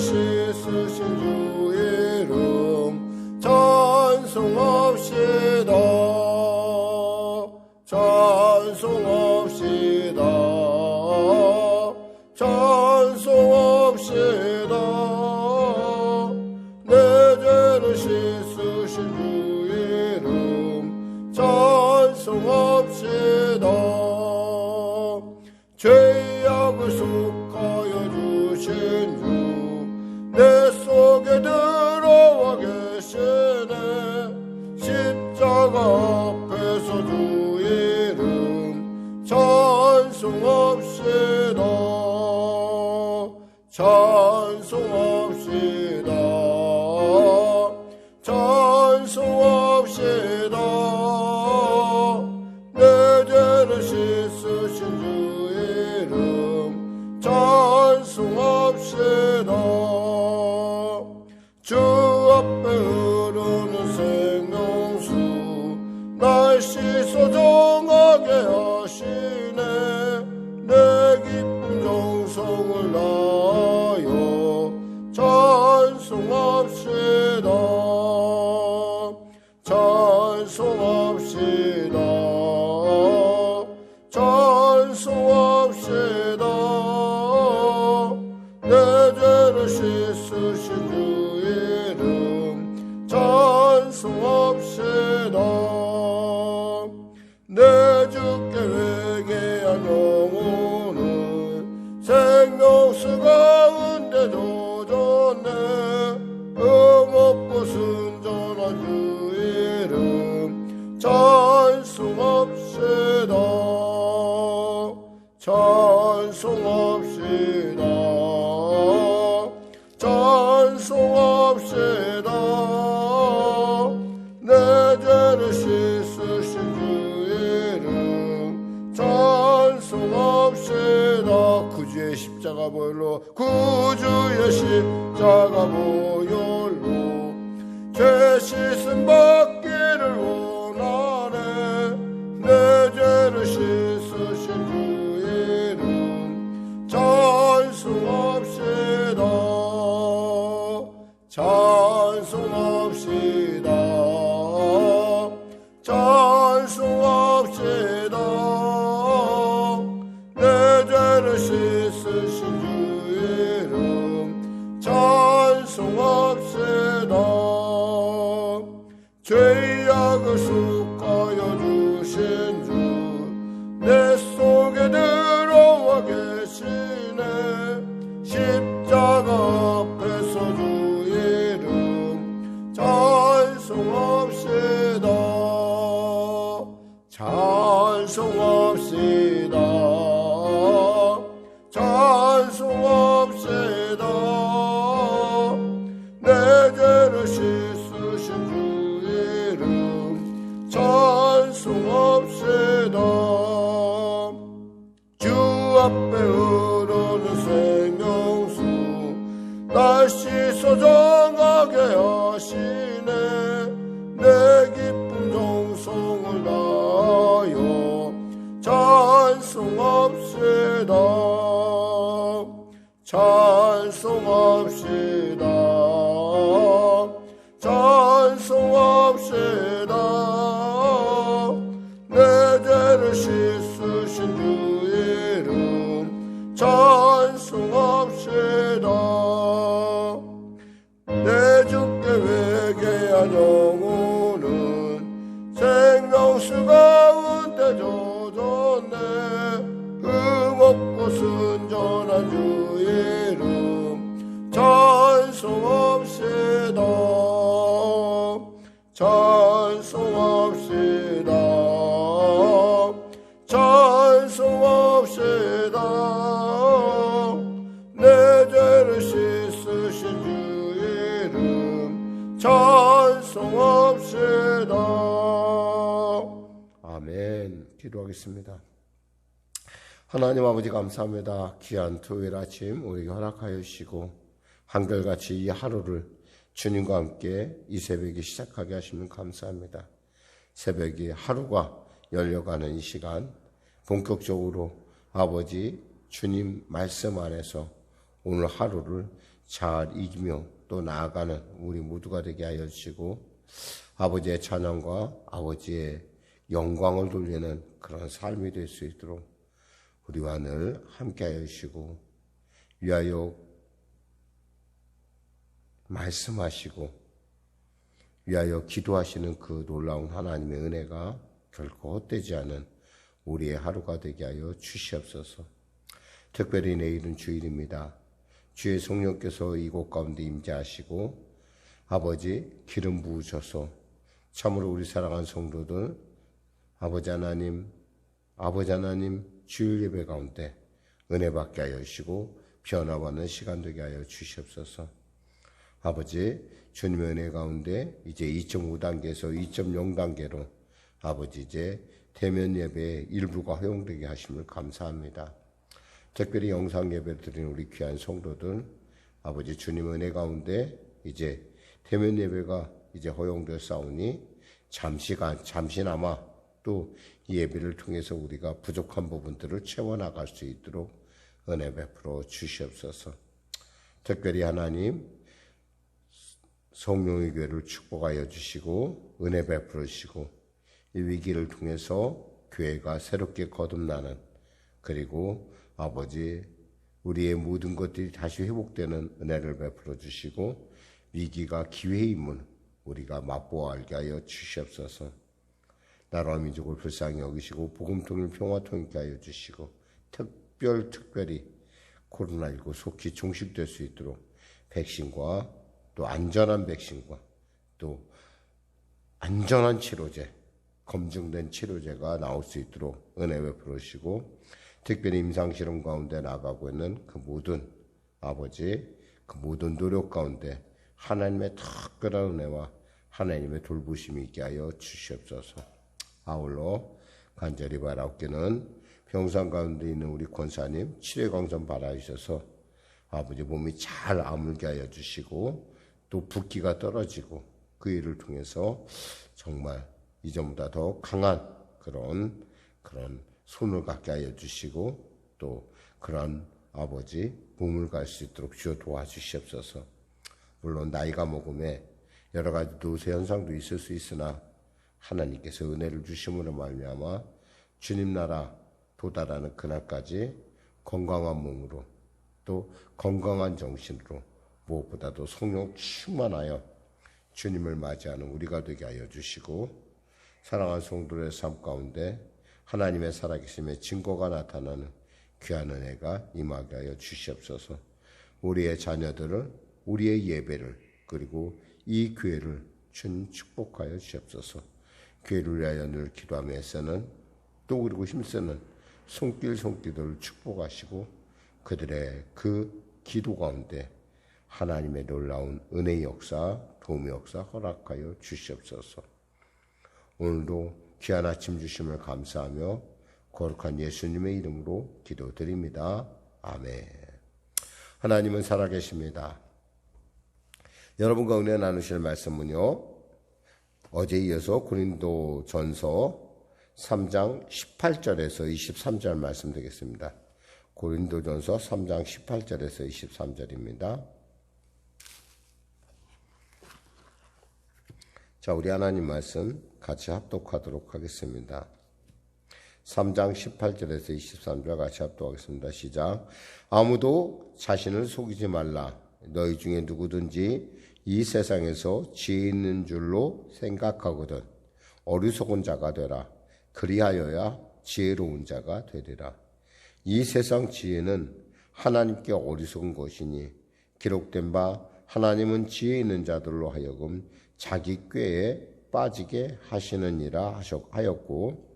씻으신 주 이름 찬송합시다. 찬송합시다. 찬송합시다. 내 죄를 씻으신 주 이름 찬송합시다. 죄악을 속하여 주신 주 내 속에 들어와 계시네. 십자가 앞에서 주 이름 찬송합시다. 찬송합시다. 찬송합시다. 내 죄를 씻으신 주 이름 찬송합시다. 주 앞에 흐르는 생명수 날 씻어 정하게 하시네. 내 기쁜 정성을 다하여 찬송합시다. 찬송합시다. 찬송합시다. 내 죄를 씻으신 주 이름 찬송합시다. 내 주께 회개한 영혼은 생명수 가운데 젖었네. 흠없고 순전한 주 이름 찬송합시다. 찬송합시다. 찬송합시다. 내 죄를 씻으신 주 이름 찬송합시다. 구주의 십자가 보혈로 구주의 십자가 보혈로 죄 씻음 받기를 원하네. 내 죄를 씻으신 주 이름 찬송합시다. 찬송합시다. 찬송합시다. 내 죄를 씻으신 주 이름 찬송합시다. 죄악을 속하여 주신 주 내 속에 들어와 계시네. 십자가 앞에서 주 이름 찬송합시다. 찬송합시다. 찬송합시다. 내 죄를 씻으신 주 이름 찬송합시다. 주 앞에 흐르는 생명수 날 씻어 정하게 하시네. 내 기쁜 정성을 다하여 찬송합시다. 찬송합시다. 찬송합시다. 내 죄를 씻으신 주 이름 찬송합시다. 내 주께 회개한 영혼은 생명수 가운데 젖었네. 흠없고 순전한 주 이름 찬송합시다. 찬송합시다. 찬송합시다. 내 죄를 씻으신 주 이름 찬송합시다. 아멘. 기도하겠습니다. 하나님 아버지 감사합니다. 귀한 토요일 아침 우리에게 허락하여 주시고 한결같이 이 하루를 주님과 함께 이 새벽에 시작하게 하시면 감사합니다. 새벽이 하루가 열려가는 이 시간 본격적으로 아버지 주님 말씀 안에서 오늘 하루를 잘 이기며 또 나아가는 우리 모두가 되게 하여 주시고 아버지의 찬양과 아버지의 영광을 돌리는 그런 삶이 될 수 있도록 우리와 늘 함께 하여 주시고 위하여 말씀하시고 위하여 기도하시는 그 놀라운 하나님의 은혜가 결코 헛되지 않은 우리의 하루가 되게 하여 주시옵소서. 특별히 내일은 주일입니다. 주의 성령께서 이곳 가운데 임재하시고 아버지 기름 부으셔서 참으로 우리 사랑하는 성도들 아버지 하나님 주일 예배 가운데 은혜 받게 하여 주시고 변화받는 시간 되게 하여 주시옵소서. 아버지 주님의 은혜 가운데 이제 2.5단계에서 2.0단계로 아버지 이제 대면 예배의 일부가 허용되게 하심을 감사합니다. 특별히 영상 예배 드리는 우리 귀한 성도들 아버지 주님의 은혜 가운데 이제 대면 예배가 이제 허용되었사오니 잠시나마 또 이 예배를 통해서 우리가 부족한 부분들을 채워나갈 수 있도록 은혜 베풀어 주시옵소서. 특별히 하나님 성령의 교회를 축복하여 주시고 은혜 베풀어 주시고 이 위기를 통해서 교회가 새롭게 거듭나는 그리고 아버지 우리의 모든 것들이 다시 회복되는 은혜를 베풀어 주시고 위기가 기회임을 우리가 맛보아 알게 하여 주시옵소서. 나라와 민족을 불쌍히 여기시고 복음통일 평화통일케 하여 주시고 특별히 코로나19 속히 종식될 수 있도록 백신과 또 안전한 백신과 또 안전한 치료제 검증된 치료제가 나올 수 있도록 은혜 베풀어 주시고 특별히 임상실험 가운데 나가고 있는 그 모든 아버지 그 모든 노력 가운데 하나님의 특별한 은혜와 하나님의 돌보심이 있게 하여 주시옵소서. 아울러 간절히 바라옵기는 병상 가운데 있는 우리 권사님 치료광선 바라주셔서 아버지 몸이 잘 아물게 하여 주시고 또 붓기가 떨어지고 그 일을 통해서 정말 이전보다 더 강한 그런 손을 갖게 하여 주시고 또 그런 아버지 몸을 갈 수 있도록 주여 도와주시옵소서. 물론 나이가 먹음에 여러 가지 노쇠 현상도 있을 수 있으나 하나님께서 은혜를 주심으로 말미암아 주님 나라 도달하는 그날까지 건강한 몸으로 또 건강한 정신으로 무엇보다도 성령 충만하여 주님을 맞이하는 우리가 되게 하여 주시고 사랑하는 성도의 삶 가운데 하나님의 살아계심의 증거가 나타나는 귀한 은혜가 임하게 하여 주시옵소서. 우리의 자녀들을 우리의 예배를 그리고 이 교회를 주님 축복하여 주시옵소서. 교회를 위하여 늘 기도하며 애쓰는 또 그리고 힘쓰는 손길들을 축복하시고 그들의 그 기도 가운데 하나님의 놀라운 은혜의 역사, 도움의 역사 허락하여 주시옵소서. 오늘도 귀한 아침 주심을 감사하며 거룩한 예수님의 이름으로 기도드립니다. 아멘. 하나님은 살아계십니다. 여러분과 은혜 나누실 말씀은요. 어제 이어서 고린도전서 3장 18절에서 23절 말씀 되겠습니다. 고린도전서 3장 18절에서 23절입니다. 자, 우리 하나님 말씀 같이 합독하도록 하겠습니다. 3장 18절에서 23절 같이 합독하겠습니다. 시작. 아무도 자신을 속이지 말라. 너희 중에 누구든지 이 세상에서 지혜 있는 줄로 생각하거든 어리석은 자가 되라. 그리하여야 지혜로운 자가 되리라. 이 세상 지혜는 하나님께 어리석은 것이니 기록된 바 하나님은 지혜 있는 자들로 하여금 자기 꾀에 빠지게 하시느니라 하였고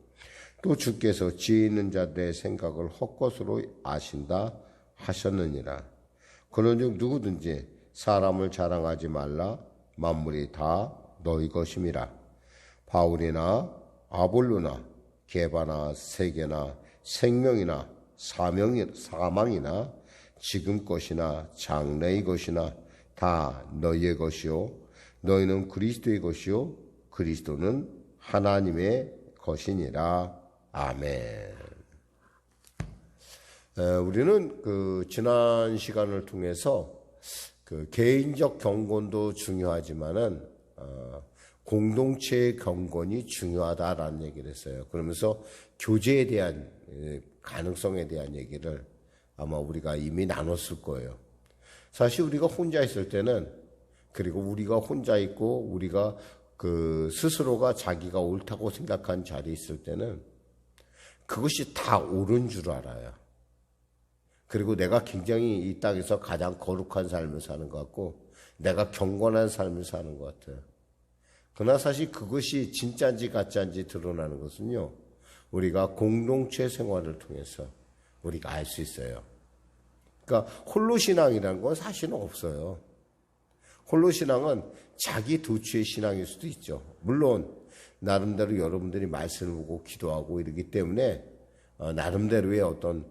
또 주께서 지혜 있는 자들의 생각을 헛것으로 아신다 하셨느니라. 그런즉 누구든지 사람을 자랑하지 말라. 만물이 다 너희 것임이라. 바울이나 아볼로나 게바나 세계나 생명이나 사망이나 지금 것이나 장래의 것이나 다 너희의 것이요 너희는 그리스도의 것이요 그리스도는 하나님의 것이니라. 아멘. 우리는 지난 시간을 통해서 개인적 경건도 중요하지만은 공동체의 경건이 중요하다라는 얘기를 했어요. 그러면서 교제에 대한 가능성에 대한 얘기를 아마 우리가 이미 나눴을 거예요. 사실 우리가 혼자 있을 때는, 그리고 우리가 혼자 있고 우리가 스스로가 자기가 옳다고 생각한 자리에 있을 때는 그것이 다 옳은 줄 알아요. 그리고 내가 굉장히 이 땅에서 가장 거룩한 삶을 사는 것 같고 내가 경건한 삶을 사는 것 같아요. 그러나 사실 그것이 진짜인지 가짜인지 드러나는 것은요, 우리가 공동체 생활을 통해서 우리가 알 수 있어요. 그러니까 홀로 신앙이라는 건 사실은 없어요. 홀로 신앙은 자기 도취의 신앙일 수도 있죠. 물론 나름대로 여러분들이 말씀을 보고 기도하고 이러기 때문에 나름대로의 어떤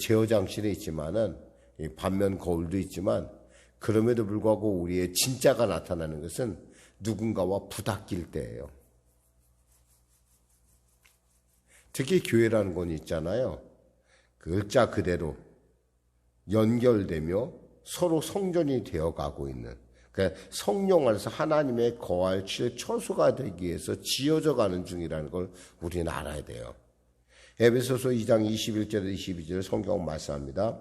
제어 장치는 있지만은, 반면 거울도 있지만, 그럼에도 불구하고 우리의 진짜가 나타나는 것은 누군가와 부닥길 때예요. 특히 교회라는 건 있잖아요. 글자 그대로 연결되며 서로 성전이 되어가고 있는, 그러니까 성령 안에서 하나님의 거할 처소가 되기 위해서 지어져 가는 중이라는 걸 우리는 알아야 돼요. 에베소서 2장 21절에서 22절 성경 말씀합니다.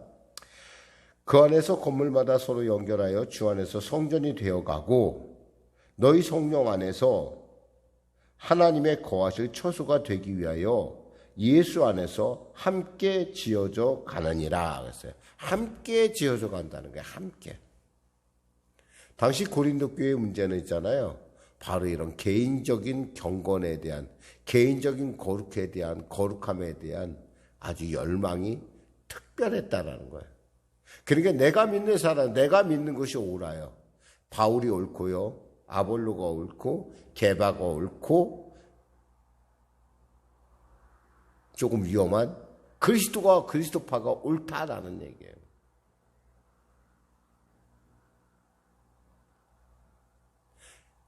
그 안에서 건물마다 서로 연결하여 주 안에서 성전이 되어가고 너희 성령 안에서 하나님의 거하실 처소가 되기 위하여 예수 안에서 함께 지어져 가느니라 그랬어요. 함께 지어져 간다는 거예요. 함께. 당시 고린도 교회의 문제는 있잖아요. 바로 이런 개인적인 경건에 대한, 개인적인 거룩함에 대한 아주 열망이 특별했다라는 거예요. 그러니까 내가 믿는 사람, 내가 믿는 것이 옳아요. 바울이 옳고요, 아볼로가 옳고, 게바가 옳고, 조금 위험한 그리스도파가 옳다라는 얘기예요.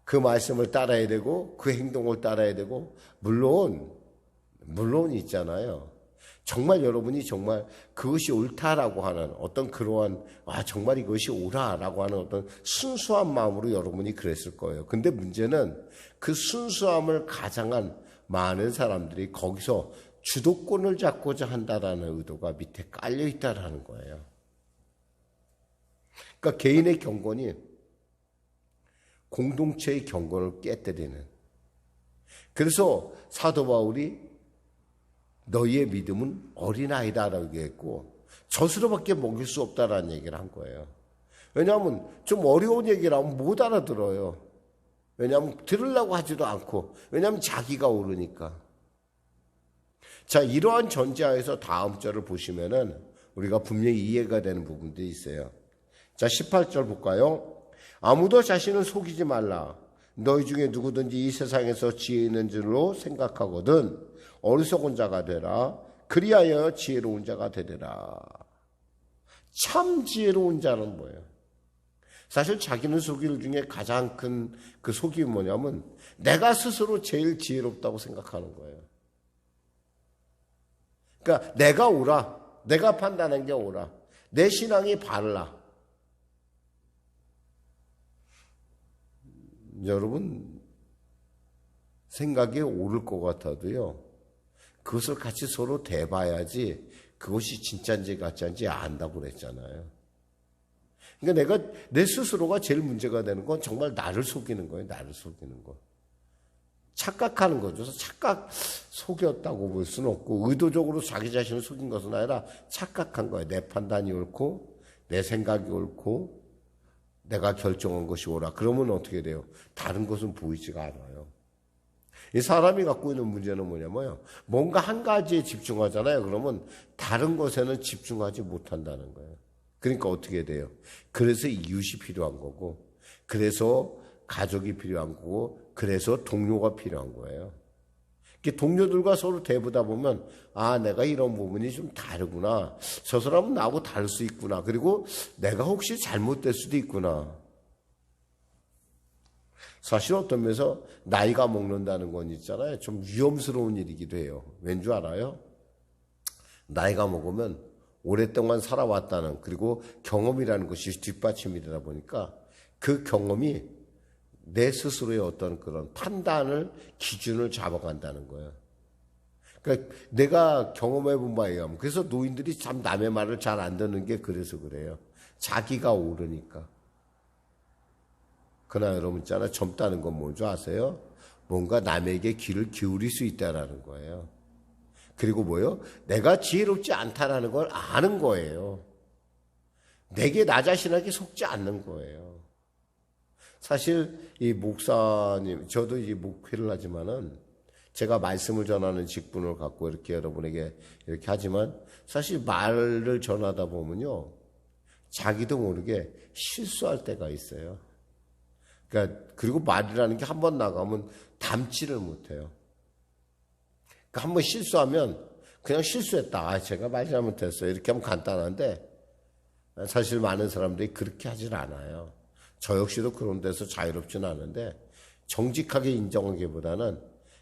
그 말씀을 따라야 되고 그 행동을 따라야 되고, 물론 있잖아요. 정말 여러분이 정말 그것이 옳다라고 하는 어떤 그러한 정말 이것이 옳아라고 하는 어떤 순수한 마음으로 여러분이 그랬을 거예요. 근데 문제는 그 순수함을 가장한 많은 사람들이 거기서 주도권을 잡고자 한다라는 의도가 밑에 깔려 있다라는 거예요. 그러니까 개인의 경건이 공동체의 경건을 깨뜨리는. 그래서 사도 바울이 너희의 믿음은 어린아이다라고 얘기했고 젖으로밖에 먹일 수 없다라는 얘기를 한 거예요. 왜냐하면 좀 어려운 얘기를 하면 못 알아들어요. 왜냐하면 들으려고 하지도 않고, 왜냐하면 자기가 오르니까. 자, 이러한 전제하에서 다음 절을 보시면은 우리가 분명히 이해가 되는 부분들이 있어요. 자, 18절 볼까요? 아무도 자신을 속이지 말라. 너희 중에 누구든지 이 세상에서 지혜 있는 줄로 생각하거든 어리석은 자가 되라. 그리하여 지혜로운 자가 되리라. 참 지혜로운 자는 뭐예요? 사실 자기는 속일 중에 가장 큰 그 속임이 뭐냐면 내가 스스로 제일 지혜롭다고 생각하는 거예요. 그러니까 내가 옳아. 내가 판단한 게 옳아. 내 신앙이 바르라. 여러분 생각이 옳을 것 같아도요, 그것을 같이 서로 대봐야지 그것이 진짜인지 가짜인지 안다고 그랬잖아요. 그러니까 내 스스로가 제일 문제가 되는 건 정말 나를 속이는 거예요. 나를 속이는 거. 착각하는 거죠. 속였다고 볼 수는 없고, 의도적으로 자기 자신을 속인 것은 아니라 착각한 거예요. 내 판단이 옳고 내 생각이 옳고 내가 결정한 것이 옳아. 그러면 어떻게 돼요? 다른 것은 보이지가 않아요. 이 사람이 갖고 있는 문제는 뭐냐면요, 뭔가 한 가지에 집중하잖아요. 그러면 다른 것에는 집중하지 못한다는 거예요. 그러니까 어떻게 돼요? 그래서 이웃이 필요한 거고, 그래서 가족이 필요한 거고, 그래서 동료가 필요한 거예요. 동료들과 서로 대보다 보면 내가 이런 부분이 좀 다르구나. 저 사람은 나하고 다를 수 있구나. 그리고 내가 혹시 잘못될 수도 있구나. 사실 어떤 면에서 나이가 먹는다는 건 있잖아요. 좀 위험스러운 일이기도 해요. 왠 줄 알아요? 나이가 먹으면 오랫동안 살아왔다는, 그리고 경험이라는 것이 뒷받침이 되다 보니까 그 경험이 내 스스로의 어떤 그런 판단을, 기준을 잡아간다는 거예요. 그러니까 내가 경험해 본 바에 의하면, 그래서 노인들이 참 남의 말을 잘 안 듣는 게 그래서 그래요. 자기가 오르니까. 그러나 여러분 있잖아요. 젊다는 건 뭔지 아세요? 뭔가 남에게 귀를 기울일 수 있다라는 거예요. 그리고 뭐요? 내가 지혜롭지 않다라는 걸 아는 거예요. 내게 나 자신에게 속지 않는 거예요. 사실 이 목사님, 저도 이 목회를 하지만은 제가 말씀을 전하는 직분을 갖고 이렇게 여러분에게 이렇게 하지만 사실 말을 전하다 보면요. 자기도 모르게 실수할 때가 있어요. 그러니까 그리고 말이라는 게 한 번 나가면 담지를 못해요. 그러니까 한 번 실수하면 그냥 실수했다. 아, 제가 말 잘못했어요. 이렇게 하면 간단한데 사실 많은 사람들이 그렇게 하질 않아요. 저 역시도 그런 데서 자유롭지는 않은데 정직하게 인정하기보다는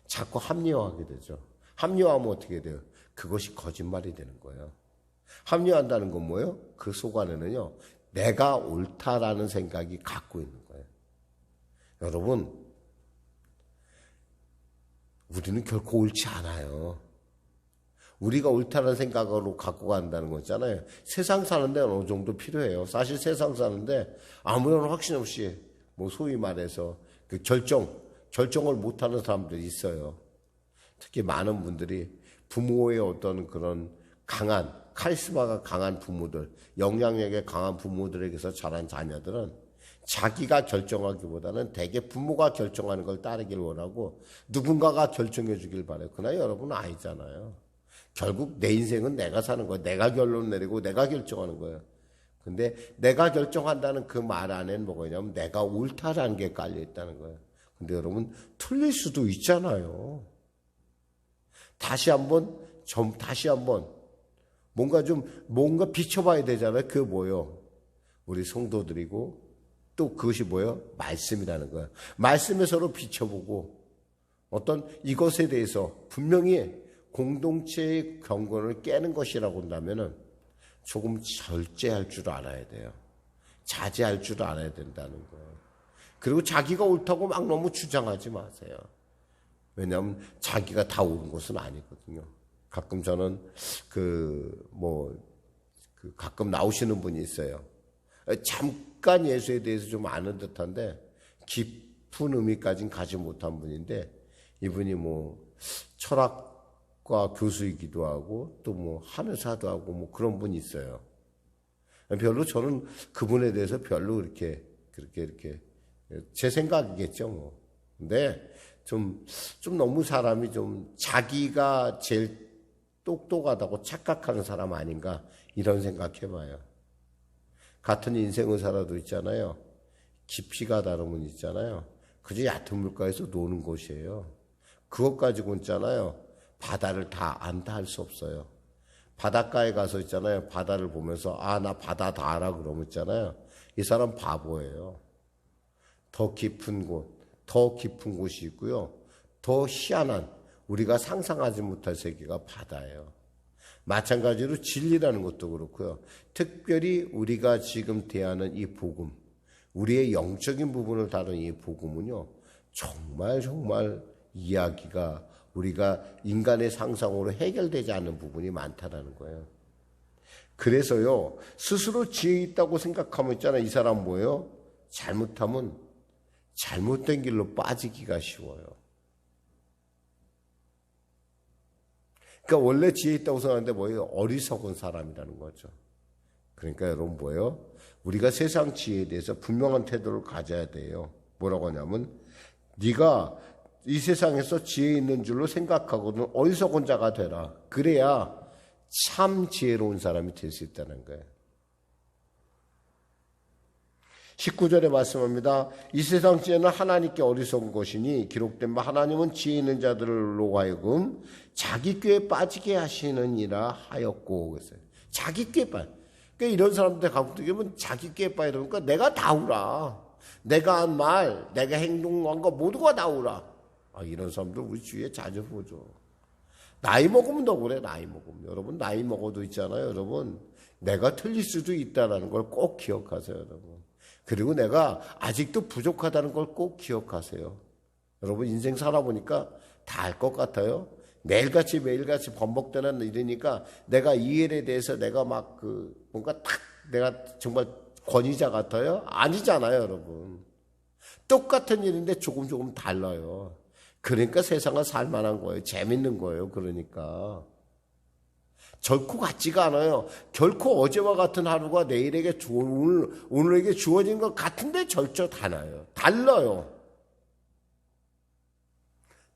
자꾸 합리화하게 되죠. 합리화하면 어떻게 돼요? 그것이 거짓말이 되는 거예요. 합리화한다는 건 뭐예요? 그 속 안에는요. 내가 옳다라는 생각이 갖고 있는 거예요. 여러분, 우리는 결코 옳지 않아요. 우리가 옳다는 생각으로 갖고 간다는 거 있잖아요. 세상 사는데 어느 정도 필요해요. 사실 세상 사는데 아무런 확신 없이 뭐 소위 말해서 그 결정을 못하는 사람들이 있어요. 특히 많은 분들이 부모의 어떤 그런 강한 카리스마가 강한 부모들, 영향력이 강한 부모들에게서 자란 자녀들은 자기가 결정하기보다는 대개 부모가 결정하는 걸 따르길 원하고 누군가가 결정해 주길 바라요. 그러나 여러분은 아니잖아요. 결국 내 인생은 내가 사는 거예요. 내가 결론 내리고 내가 결정하는 거예요. 근데 내가 결정한다는 그 말 안에는 뭐가 있냐면 내가 옳다라는 게 깔려 있다는 거예요. 근데 여러분 틀릴 수도 있잖아요. 다시 한번 뭔가 비춰봐야 되잖아요. 그 뭐요? 우리 성도들이고 또 그것이 뭐예요? 말씀이라는 거예요. 말씀에 서로 비춰보고 어떤 이것에 대해서 분명히 공동체의 경건을 깨는 것이라고 한다면은 조금 절제할 줄 알아야 돼요. 자제할 줄 알아야 된다는 거예요. 그리고 자기가 옳다고 막 너무 주장하지 마세요. 왜냐하면 자기가 다 옳은 것은 아니거든요. 가끔 저는 가끔 나오시는 분이 있어요. 잠깐 예수에 대해서 좀 아는 듯한데 깊은 의미까지는 가지 못한 분인데 이분이 뭐 철학과 교수이기도 하고 또 뭐 한의사도 하고 뭐 그런 분이 있어요. 별로 저는 그분에 대해서 별로 그렇게 제 생각이겠죠 뭐. 근데 좀 너무 사람이 좀 자기가 제일 똑똑하다고 착각하는 사람 아닌가 이런 생각해봐요. 같은 인생을 살아도 있잖아요. 깊이가 다르면 있잖아요. 그저 얕은 물가에서 노는 곳이에요. 그것 가지고 있잖아요. 바다를 다 안다 할 수 없어요. 바닷가에 가서 있잖아요. 바다를 보면서 나 바다 다 알아 그러면 있잖아요. 이 사람 바보예요. 더 깊은 곳이 있고요. 더 희한한 우리가 상상하지 못할 세계가 바다예요. 마찬가지로 진리라는 것도 그렇고요. 특별히 우리가 지금 대하는 이 복음, 우리의 영적인 부분을 다루는 이 복음은요. 정말 이야기가 우리가 인간의 상상으로 해결되지 않는 부분이 많다라는 거예요. 그래서요. 스스로 지혜 있다고 생각하면 있잖아요. 이 사람 뭐예요? 잘못하면 잘못된 길로 빠지기가 쉬워요. 그러니까 원래 지혜 있다고 생각하는데 뭐예요? 어리석은 사람이라는 거죠. 그러니까 여러분 뭐예요? 우리가 세상 지혜에 대해서 분명한 태도를 가져야 돼요. 뭐라고 하냐면 네가 이 세상에서 지혜 있는 줄로 생각하고는 어리석은 자가 되라. 그래야 참 지혜로운 사람이 될 수 있다는 거예요. 19절에 말씀합니다. 이 세상 지혜는 하나님께 어리석은 것이니 기록된 바 하나님은 지혜 있는 자들로 하여금 자기 꾀에 빠지게 하시느니라 하였고 그랬어요. 자기 꾀에 빠져. 그러니까 이런 사람들 가끔 보면 자기 꾀에 빠져 이러니까 내가 다 옳아. 내가 한 말, 내가 행동한 거 모두가 다 옳아. 이런 사람들 우리 주위에 자주 보죠. 나이 먹으면 더 그래, 나이 먹으면. 여러분, 나이 먹어도 있잖아요, 여러분. 내가 틀릴 수도 있다는 걸 꼭 기억하세요, 여러분. 그리고 내가 아직도 부족하다는 걸 꼭 기억하세요. 여러분, 인생 살아보니까 다 알 것 같아요. 매일같이 번복되는 일이니까 내가 이 일에 대해서 내가 막 뭔가 탁 내가 정말 권위자 같아요? 아니잖아요, 여러분. 똑같은 일인데 조금 달라요. 그러니까 세상은 살만한 거예요. 재밌는 거예요. 그러니까. 결코 같지가 않아요. 결코 어제와 같은 하루가 오늘에게 주어진 것 같은데 절대 달라요.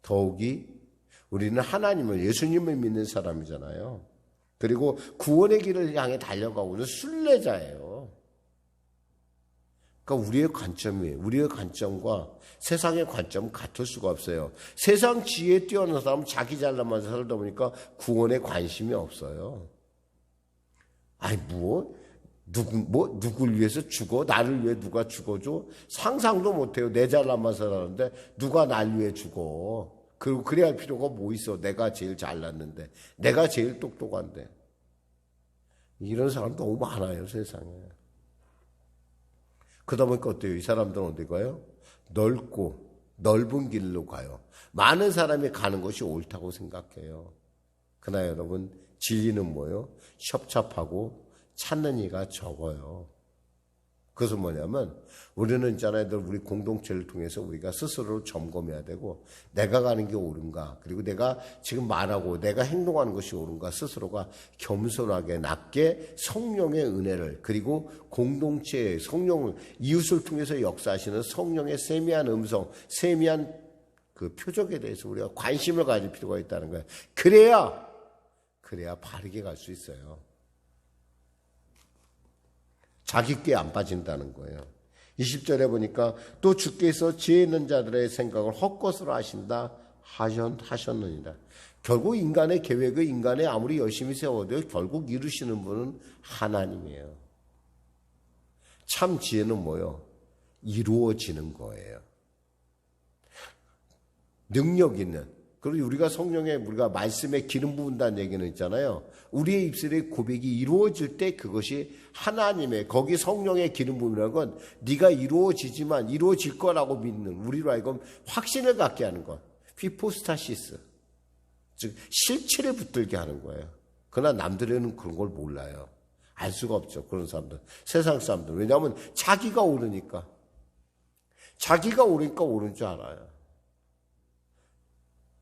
더욱이 우리는 하나님을, 예수님을 믿는 사람이잖아요. 그리고 구원의 길을 향해 달려가고 있는 순례자예요. 그러니까 우리의 관점과 세상의 관점은 같을 수가 없어요. 세상 지혜에 뛰어난 사람은 자기 잘나만 살다 보니까 구원에 관심이 없어요. 아니 누굴 위해서 죽어? 나를 위해 누가 죽어줘? 상상도 못해요. 내 잘나만 살았는데 누가 날 위해 죽어? 그리고 그래야 할 필요가 뭐 있어? 내가 제일 잘났는데, 내가 제일 똑똑한데. 이런 사람 너무 많아요, 세상에. 그러다 보니까 어때요? 이 사람들은 어디 가요? 넓은 길로 가요. 많은 사람이 가는 것이 옳다고 생각해요. 그러나 여러분, 진리는 뭐예요? 협잡하고 찾는 이가 적어요. 그것은 뭐냐면, 우리는 있잖아요, 우리 공동체를 통해서 우리가 스스로를 점검해야 되고, 내가 가는 게 옳은가, 그리고 내가 지금 말하고 내가 행동하는 것이 옳은가, 스스로가 겸손하게 낮게 성령의 은혜를, 그리고 공동체의 성령을, 이웃을 통해서 역사하시는 성령의 세미한 음성, 세미한 그 표적에 대해서 우리가 관심을 가질 필요가 있다는 거예요. 그래야 바르게 갈 수 있어요. 자기 꾀 안 빠진다는 거예요. 20절에 보니까 또 주께서 지혜 있는 자들의 생각을 헛것으로 하셨느니라. 결국 인간의 계획을 인간이 아무리 열심히 세워도 결국 이루시는 분은 하나님이에요. 참 지혜는 뭐예요? 이루어지는 거예요. 능력 있는. 그리고 우리가 말씀에 기름 부은다는 얘기는 있잖아요. 우리의 입술의 고백이 이루어질 때 그것이 하나님의, 거기 성령의 기름 부음이라는 건 네가 이루어지지만 이루어질 거라고 믿는, 우리로 하여금 확신을 갖게 하는 것. 히포스타시스. 즉 실체를 붙들게 하는 거예요. 그러나 남들은 그런 걸 몰라요. 알 수가 없죠. 그런 사람들. 세상 사람들. 왜냐하면 자기가 옳으니까 옳은 줄 알아요.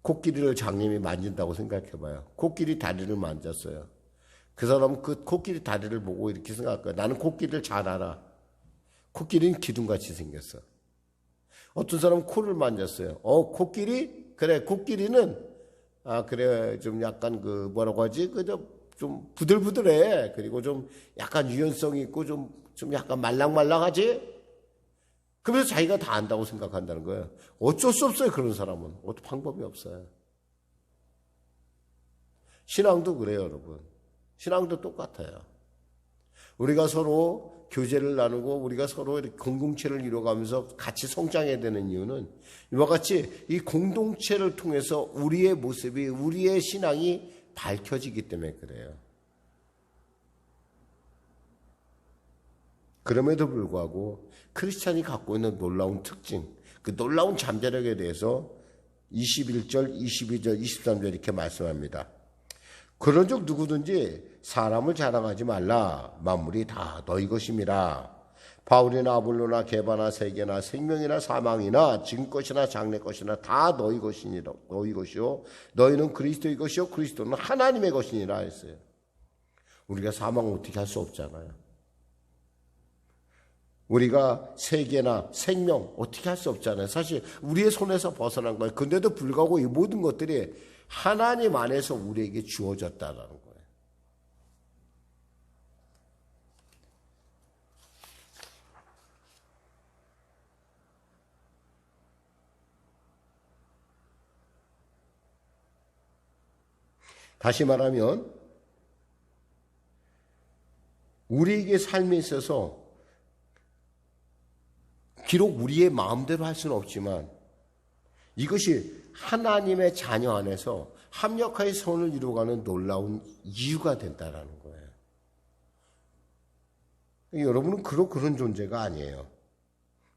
코끼리를 장님이 만진다고 생각해봐요. 코끼리 다리를 만졌어요. 그 사람은 그 코끼리 다리를 보고 이렇게 생각할 거예요. 나는 코끼리를 잘 알아. 코끼리는 기둥같이 생겼어. 어떤 사람은 코를 만졌어요. 코끼리? 그래, 코끼리는 그래, 좀 약간 뭐라고 하지? 좀 부들부들해. 그리고 좀 약간 유연성이 있고 좀 약간 말랑말랑하지? 그래서 자기가 다 안다고 생각한다는 거예요. 어쩔 수 없어요, 그런 사람은. 어떤 방법이 없어요. 신앙도 그래요, 여러분. 신앙도 똑같아요. 우리가 서로 교제를 나누고 우리가 서로 이렇게 공동체를 이뤄가면서 같이 성장해야 되는 이유는 이와 같이 이 공동체를 통해서 우리의 모습이, 우리의 신앙이 밝혀지기 때문에 그래요. 그럼에도 불구하고 크리스찬이 갖고 있는 놀라운 특징, 그 놀라운 잠재력에 대해서 21절, 22절, 23절 이렇게 말씀합니다. 그런즉 누구든지 사람을 자랑하지 말라. 만물이 다 너희 것임이라. 바울이나 아볼로나 게바나 세계나 생명이나 사망이나 지금 것이나 장래 것이나 다 너희 것이니라. 너희 것이요. 너희는 그리스도의 것이요. 그리스도는 하나님의 것이니라 했어요. 우리가 사망을 어떻게 할 수 없잖아요. 우리가 세계나 생명 어떻게 할 수 없잖아요. 사실 우리의 손에서 벗어난 거예요. 근데도 불구하고 이 모든 것들이 하나님 안에서 우리에게 주어졌다는 거예요. 다시 말하면 우리에게 삶에 있어서 비록 우리의 마음대로 할 수는 없지만 이것이 하나님의 자녀 안에서 합력하여 선을 이루어가는 놀라운 이유가 된다라는 거예요. 여러분은 그런 존재가 아니에요.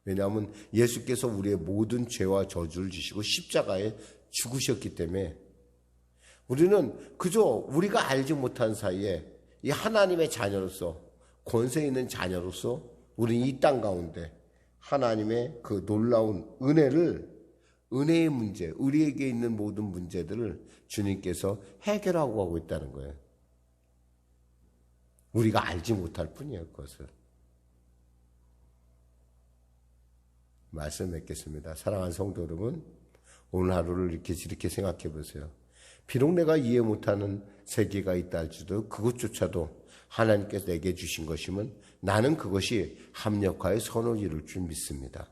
왜냐하면 예수께서 우리의 모든 죄와 저주를 지시고 십자가에 죽으셨기 때문에 우리는 그저 우리가 알지 못한 사이에 이 하나님의 자녀로서, 권세 있는 자녀로서 우리는 이 땅 가운데 하나님의 그 놀라운 은혜의 문제, 우리에게 있는 모든 문제들을 주님께서 해결하고 가고 있다는 거예요. 우리가 알지 못할 뿐이에요, 그것을. 말씀 맺겠습니다. 사랑하는 성도 여러분, 오늘 하루를 이렇게 생각해 보세요. 비록 내가 이해 못하는 세계가 있다 할지라도 그것조차도 하나님께서 내게 주신 것이면 나는 그것이 합력하여 선을 이룰 줄 믿습니다.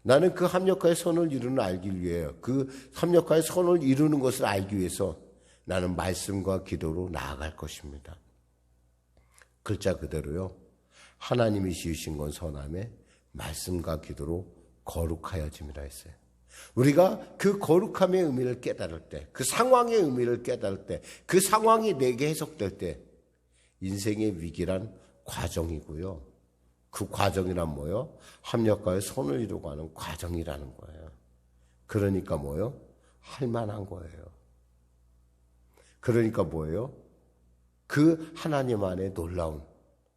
나는 그 합력하여 선을 이루는 알기 위해, 그 합력하여 선을 이루는 것을 알기 위해서 나는 말씀과 기도로 나아갈 것입니다. 글자 그대로요. 하나님이 지으신 건 선함에 말씀과 기도로 거룩하여짐이라 했어요. 우리가 그 거룩함의 의미를 깨달을 때, 그 상황의 의미를 깨달을 때, 그 상황이 내게 해석될 때 인생의 위기란 과정이고요. 그 과정이란 뭐요? 합력하여 선을 이루어가는 과정이라는 거예요. 그러니까 뭐요? 할만한 거예요. 그러니까 뭐예요? 그 하나님 안에 놀라운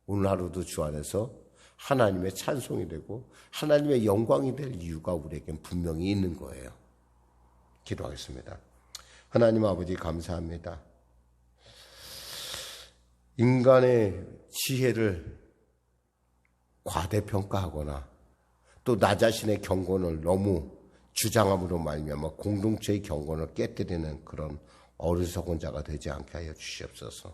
오늘 하루도 주 안에서 하나님의 찬송이 되고 하나님의 영광이 될 이유가 우리에겐 분명히 있는 거예요. 기도하겠습니다. 하나님 아버지 감사합니다. 인간의 지혜를 과대평가하거나 또 나 자신의 경건을 너무 주장함으로 말미암아 공동체의 경건을 깨뜨리는 그런 어리석은 자가 되지 않게 하여 주시옵소서.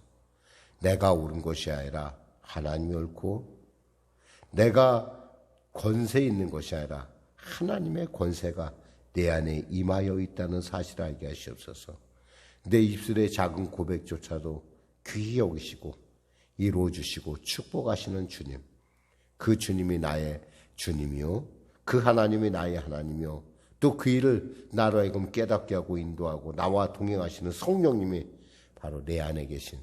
내가 옳은 것이 아니라 하나님이 옳고 내가 권세 있는 것이 아니라 하나님의 권세가 내 안에 임하여 있다는 사실을 알게 하시옵소서. 내 입술의 작은 고백조차도 귀히 여기시고 이루어주시고 축복하시는 주님, 그 주님이 나의 주님이요, 그 하나님이 나의 하나님이요, 또 그 일을 나로 하여금 깨닫게 하고 인도하고 나와 동행하시는 성령님이 바로 내 안에 계신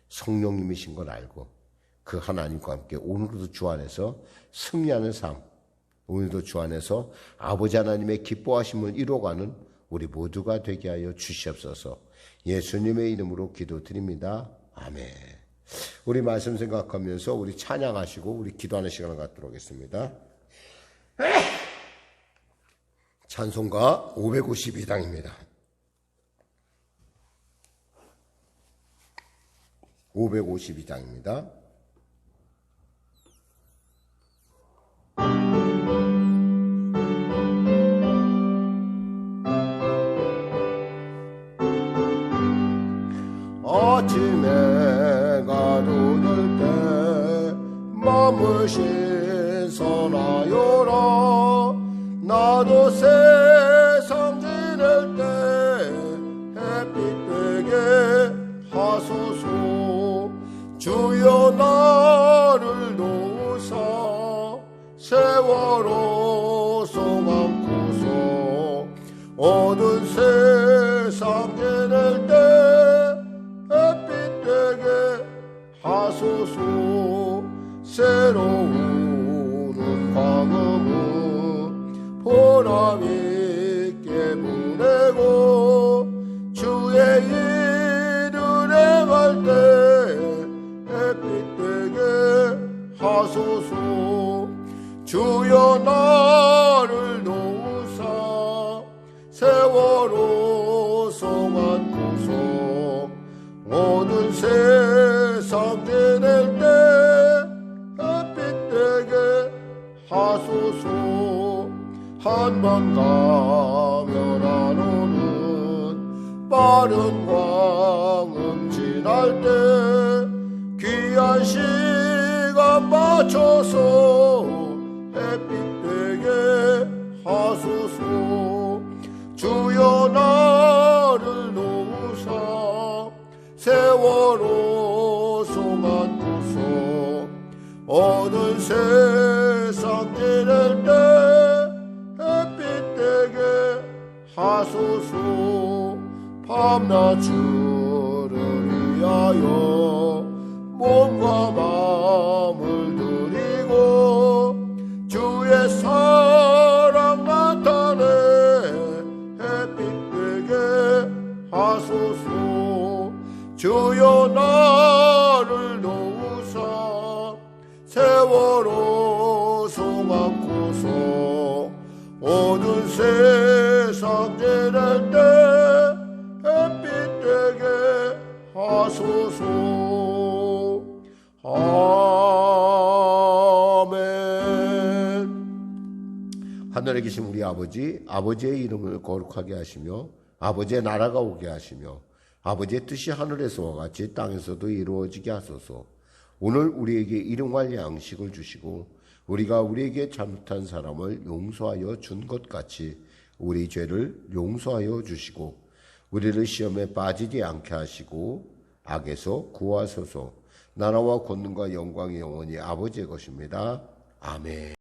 성령님이신 걸 알고 그 하나님과 함께 오늘도 주 안에서 승리하는 삶, 오늘도 주 안에서 아버지 하나님의 기뻐하심을 이뤄가는 우리 모두가 되게 하여 주시옵소서. 예수님의 이름으로 기도드립니다. 아멘. 우리 말씀 생각하면서 우리 찬양하시고 우리 기도하는 시간을 갖도록 하겠습니다. 찬송가 552장입니다. 552장입니다. 아침에 가로들 때 마음을 신선하여라. 나도 세상 지낼 때 햇빛 되게 하소서. 주여 나를 도우사 세월호 소망고서 어두운 세상 지낼 때 햇빛 되게 하소서. 새로운 광음은 보람있게 보내고 주의 일을 행할 때 햇빛 되게 하소서. 주여 나를 도우사 세월호 성안고서 모든 세상 지낼 때 햇빛 되게 하소서. 한 번 가면 안 오는 빠른 광음 지날 때 귀한 시간 맞춰서 햇빛 되게 하소서. 주여 나를 도우사 세월호 송안고서 어두운 세상 지낼 때 햇빛 되게 하소서. 밤낮 주를 위하여 몸과 마음을 드리고 주의 사랑 나타내 햇빛 되게 하소서. 주여 나를 도우사 세월호 송안고서 어두운 세상 지낼 때 햇빛 되게 하소서. 아멘. 하늘에 계신 우리 아버지, 아버지의 이름을 거룩하게 하시며 아버지의 나라가 오게 하시며 아버지의 뜻이 하늘에서와 같이 땅에서도 이루어지게 하소서. 오늘 우리에게 일용할 양식을 주시고 우리가 우리에게 잘못한 사람을 용서하여 준 것 같이 우리 죄를 용서하여 주시고 우리를 시험에 빠지지 않게 하시고 악에서 구하소서. 나라와 권능과 영광이 영원히 아버지의 것입니다. 아멘.